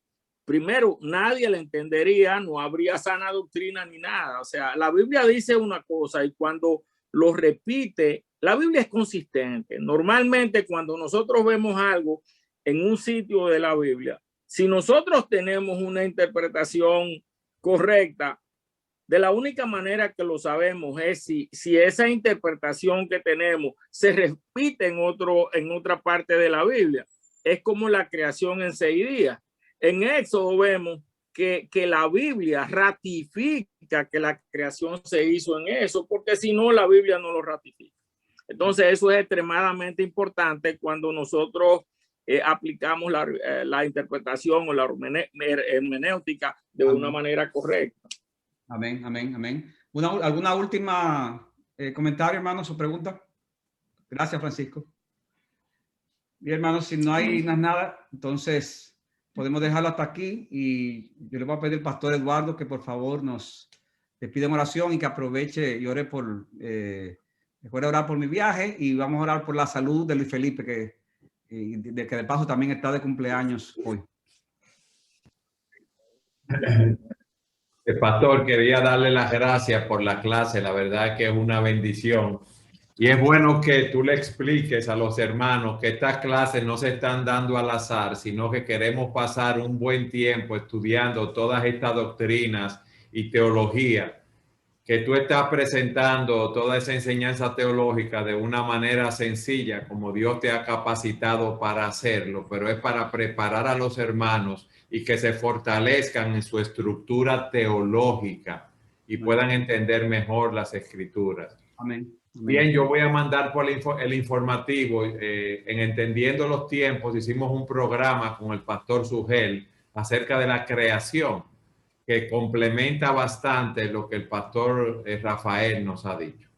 primero, nadie la entendería, no habría sana doctrina ni nada. O sea, la Biblia dice una cosa y cuando lo repite, la Biblia es consistente. Normalmente cuando nosotros vemos algo en un sitio de la Biblia, si nosotros tenemos una interpretación correcta, de la única manera que lo sabemos es si esa interpretación que tenemos se repite en otra parte de la Biblia. Es como la creación en 6 días. En Éxodo vemos que la Biblia ratifica que la creación se hizo en eso, porque si no, la Biblia no lo ratifica. Entonces, eso es extremadamente importante cuando nosotros aplicamos la interpretación o la hermenéutica de una manera correcta. Amén. ¿Alguna última comentario, hermanos, o pregunta? Gracias, Francisco. Bien, hermanos, si no hay nada, entonces podemos dejarlo hasta aquí, y yo le voy a pedir al pastor Eduardo que por favor nos pida oración y que aproveche y ore recuerde orar por mi viaje, y vamos a orar por la salud de Luis Felipe, que de paso también está de cumpleaños hoy. El pastor, quería darle las gracias por la clase, la verdad que es una bendición. Y es bueno que tú le expliques a los hermanos que estas clases no se están dando al azar, sino que queremos pasar un buen tiempo estudiando todas estas doctrinas y teología. que tú estás presentando toda esa enseñanza teológica de una manera sencilla, como Dios te ha capacitado para hacerlo, pero es para preparar a los hermanos y que se fortalezcan en su estructura teológica y puedan entender mejor las escrituras. Amén. Bien, yo voy a mandar por el informativo. En Entendiendo los Tiempos hicimos un programa con el pastor Sugel acerca de la creación, que complementa bastante lo que el pastor Rafael nos ha dicho.